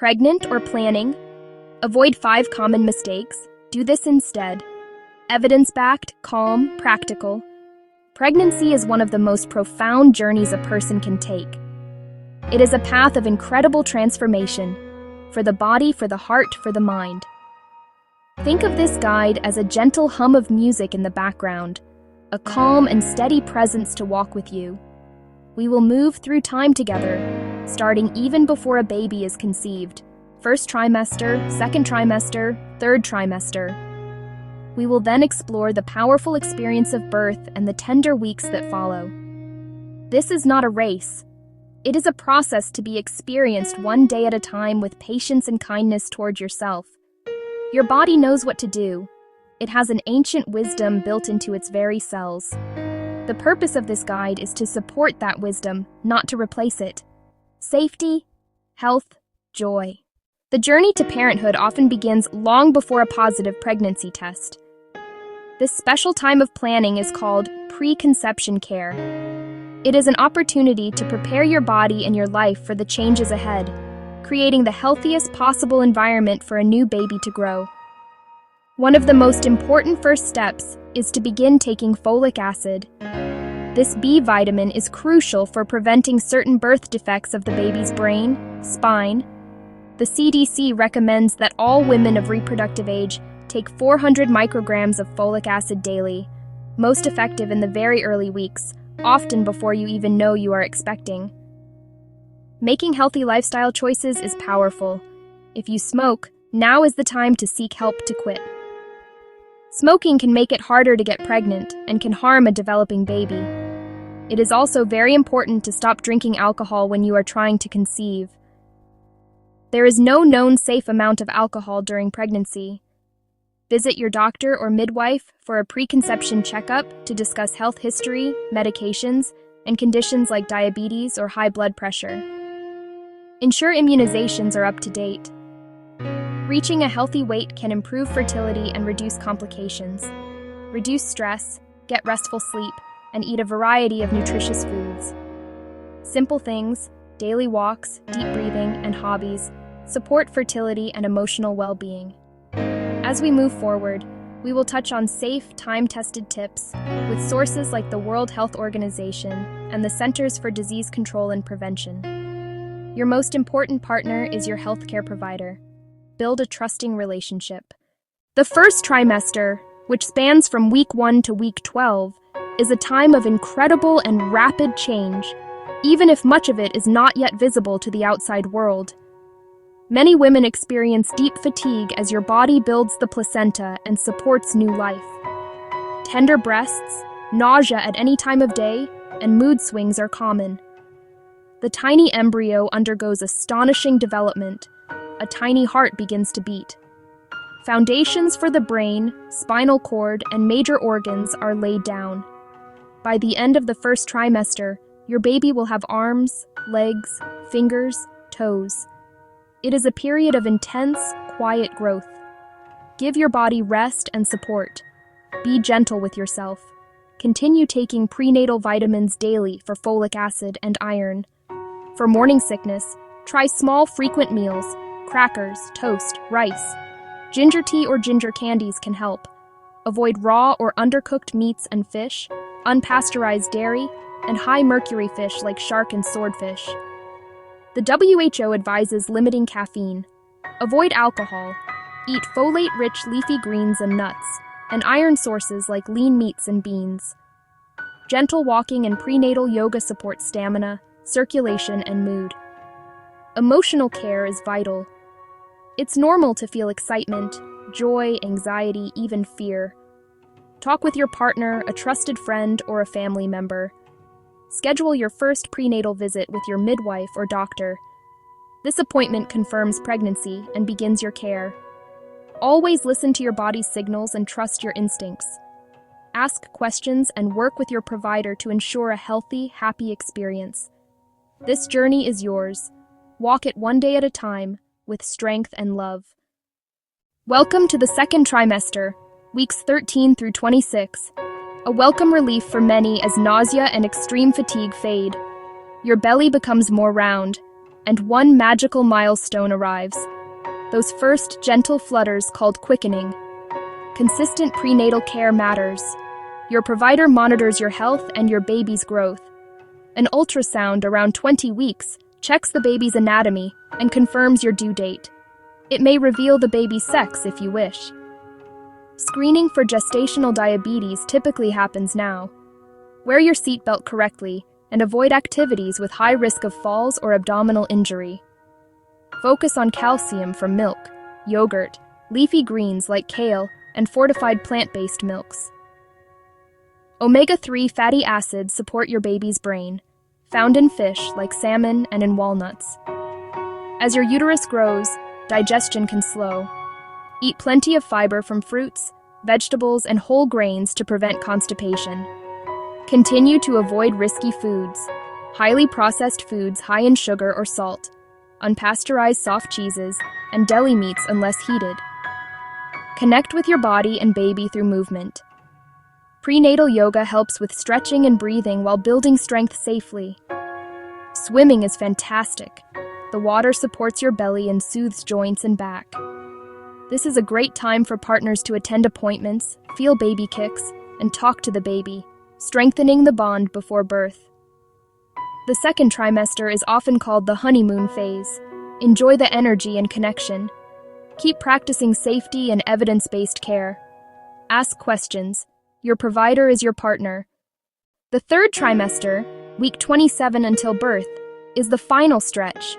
Pregnant or planning? Avoid 5 common mistakes. Do this instead. Evidence-backed, calm, practical. Pregnancy is one of the most profound journeys a person can take. It is a path of incredible transformation, for the body, for the heart, for the mind. Think of this guide as a gentle hum of music in the background, a calm and steady presence to walk with you. We will move through time together, starting even before a baby is conceived. First trimester, second trimester, third trimester. We will then explore the powerful experience of birth and the tender weeks that follow. This is not a race. It is a process to be experienced one day at a time with patience and kindness toward yourself. Your body knows what to do. It has an ancient wisdom built into its very cells. The purpose of this guide is to support that wisdom, not to replace it. Safety, health, joy. The journey to parenthood often begins long before a positive pregnancy test. This special time of planning is called preconception care. It is an opportunity to prepare your body and your life for the changes ahead, creating the healthiest possible environment for a new baby to grow. One of the most important first steps is to begin taking folic acid. This B vitamin is crucial for preventing certain birth defects of the baby's brain, spine. The CDC recommends that all women of reproductive age take 400 micrograms of folic acid daily, most effective in the very early weeks, often before you even know you are expecting. Making healthy lifestyle choices is powerful. If you smoke, now is the time to seek help to quit. Smoking can make it harder to get pregnant and can harm a developing baby. It is also very important to stop drinking alcohol when you are trying to conceive. There is no known safe amount of alcohol during pregnancy. Visit your doctor or midwife for a preconception checkup to discuss health history, medications, and conditions like diabetes or high blood pressure. Ensure immunizations are up to date. Reaching a healthy weight can improve fertility and reduce complications. Reduce stress, get restful sleep, and eat a variety of nutritious foods. Simple things, daily walks, deep breathing, and hobbies support fertility and emotional well-being. As we move forward, we will touch on safe, time-tested tips with sources like the World Health Organization and the Centers for Disease Control and Prevention. Your most important partner is your healthcare provider. Build a trusting relationship. The first trimester, which spans from week 1 to week 12, is a time of incredible and rapid change, even if much of it is not yet visible to the outside world. Many women experience deep fatigue as your body builds the placenta and supports new life. Tender breasts, nausea at any time of day, and mood swings are common. The tiny embryo undergoes astonishing development. A tiny heart begins to beat. Foundations for the brain, spinal cord, and major organs are laid down. By the end of the first trimester, your baby will have arms, legs, fingers, toes. It is a period of intense, quiet growth. Give your body rest and support. Be gentle with yourself. Continue taking prenatal vitamins daily for folic acid and iron. For morning sickness, try small, frequent meals, crackers, toast, rice. Ginger tea or ginger candies can help. Avoid raw or undercooked meats and fish, unpasteurized dairy, and high-mercury fish like shark and swordfish. The WHO advises limiting caffeine. Avoid alcohol. Eat folate-rich leafy greens and nuts, and iron sources like lean meats and beans. Gentle walking and prenatal yoga support stamina, circulation, and mood. Emotional care is vital. It's normal to feel excitement, joy, anxiety, even fear. Talk with your partner, a trusted friend, or a family member. Schedule your first prenatal visit with your midwife or doctor. This appointment confirms pregnancy and begins your care. Always listen to your body's signals and trust your instincts. Ask questions and work with your provider to ensure a healthy, happy experience. This journey is yours. Walk it one day at a time, with strength and love. Welcome to the second trimester, weeks 13 through 26. A welcome relief for many as nausea and extreme fatigue fade. Your belly becomes more round. and one magical milestone arrives. Those first gentle flutters called quickening. Consistent prenatal care matters. Your provider monitors your health and your baby's growth. An ultrasound around 20 weeks checks the baby's anatomy and confirms your due date. It may reveal the baby's sex if you wish. Screening for gestational diabetes typically happens now. Wear your seatbelt correctly and avoid activities with high risk of falls or abdominal injury. Focus on calcium from milk, yogurt, leafy greens like kale, and fortified plant-based milks. Omega-3 fatty acids support your baby's brain, found in fish like salmon and in walnuts. As your uterus grows, digestion can slow. Eat plenty of fiber from fruits, vegetables, and whole grains to prevent constipation. Continue to avoid risky foods, highly processed foods high in sugar or salt, unpasteurized soft cheeses, and deli meats unless heated. Connect with your body and baby through movement. Prenatal yoga helps with stretching and breathing while building strength safely. Swimming is fantastic. The water supports your belly and soothes joints and back. This is a great time for partners to attend appointments, feel baby kicks, and talk to the baby, strengthening the bond before birth. The second trimester is often called the honeymoon phase. Enjoy the energy and connection. Keep practicing safety and evidence-based care. Ask questions. Your provider is your partner. The third trimester, week 27 until birth, is the final stretch.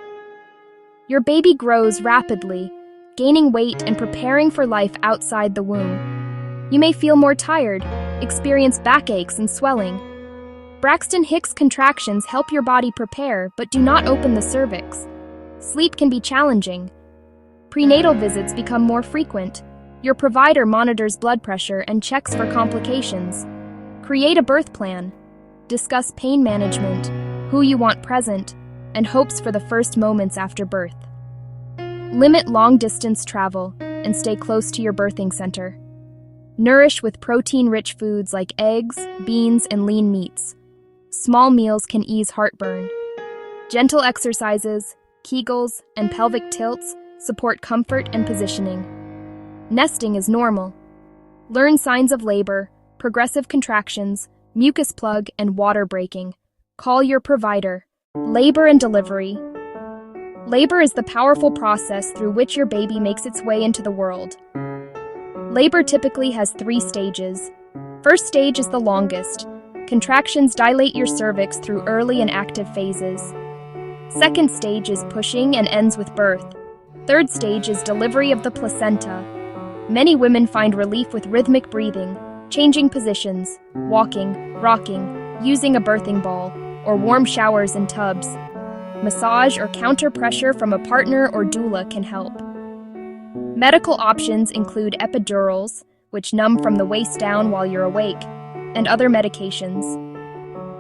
Your baby grows rapidly, gaining weight and preparing for life outside the womb. You may feel more tired, experience backaches and swelling. Braxton Hicks contractions help your body prepare but do not open the cervix. Sleep can be challenging. Prenatal visits become more frequent. Your provider monitors blood pressure and checks for complications. Create a birth plan. Discuss pain management, who you want present, and hopes for the first moments after birth. Limit long-distance travel and stay close to your birthing center. Nourish with protein-rich foods like eggs, beans, and lean meats. Small meals can ease heartburn. Gentle exercises, Kegels, and pelvic tilts support comfort and positioning. Nesting is normal. Learn signs of labor, progressive contractions, mucus plug, and water breaking. Call your provider. Labor and delivery. Labor is the powerful process through which your baby makes its way into the world. Labor typically has 3 stages. First stage is the longest. Contractions dilate your cervix through early and active phases. Second stage is pushing and ends with birth. Third stage is delivery of the placenta. Many women find relief with rhythmic breathing, changing positions, walking, rocking, using a birthing ball, or warm showers and tubs. Massage or counter pressure from a partner or doula can help. Medical options include epidurals, which numb from the waist down while you're awake, and other medications.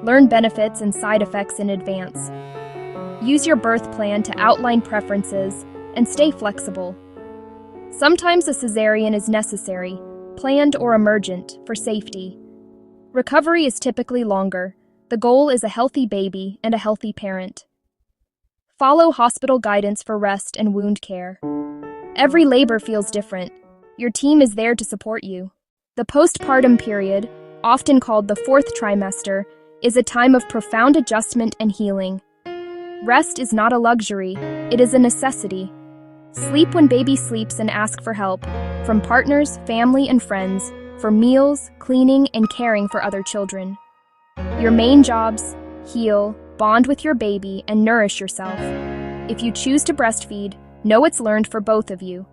Learn benefits and side effects in advance. Use your birth plan to outline preferences and stay flexible. Sometimes a cesarean is necessary, planned or emergent, for safety. Recovery is typically longer. The goal is a healthy baby and a healthy parent. Follow hospital guidance for rest and wound care. Every labor feels different. Your team is there to support you. The postpartum period, often called the 4th trimester, is a time of profound adjustment and healing. Rest is not a luxury, it is a necessity. Sleep when baby sleeps and ask for help, from partners, family, and friends, for meals, cleaning, and caring for other children. Your main jobs: heal, bond with your baby, and nourish yourself. If you choose to breastfeed, know it's learned for both of you.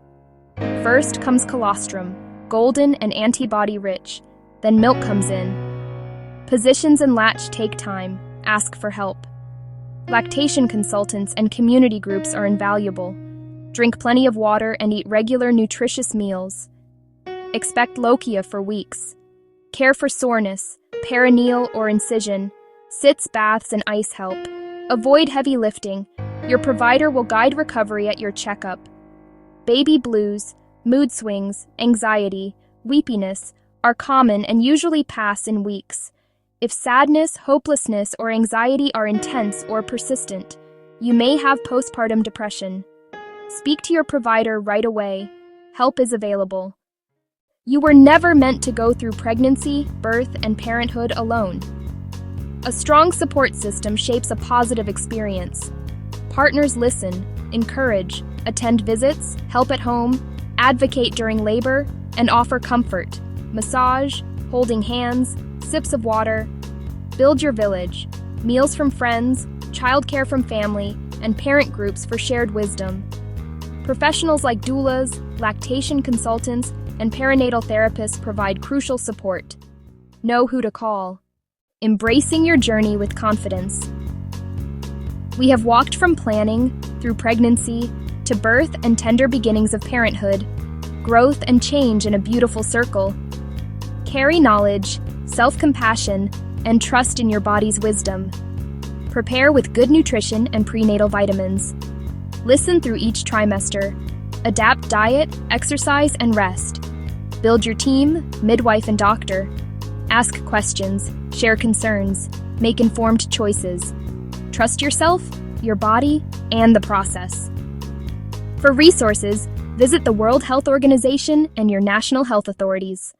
First comes colostrum, golden and antibody-rich. Then milk comes in. Positions and latch take time. Ask for help. Lactation consultants and community groups are invaluable. Drink plenty of water and eat regular, nutritious meals. Expect lochia for weeks. Care for soreness, perineal or incision. Sits, baths, and ice help. Avoid heavy lifting. Your provider will guide recovery at your checkup. Baby blues, mood swings, anxiety, weepiness are common and usually pass in weeks. If sadness, hopelessness, or anxiety are intense or persistent, You may have postpartum depression. Speak to your provider right away. Help is available. You were never meant to go through pregnancy, birth, and parenthood alone. A strong support system shapes a positive experience. Partners listen, encourage, attend visits, help at home, advocate during labor, and offer comfort, massage, holding hands, sips of water. Build your village, meals from friends, childcare from family, and parent groups for shared wisdom. Professionals like doulas, lactation consultants, and perinatal therapists provide crucial support. Know who to call. Embracing your journey with confidence. We have walked from planning, through pregnancy, to birth and tender beginnings of parenthood, growth and change in a beautiful circle. Carry knowledge, self-compassion, and trust in your body's wisdom. Prepare with good nutrition and prenatal vitamins. Listen through each trimester. Adapt diet, exercise, and rest. Build your team, midwife and doctor. Ask questions, share concerns, make informed choices. Trust yourself, your body, and the process. For resources, visit the World Health Organization and your national health authorities.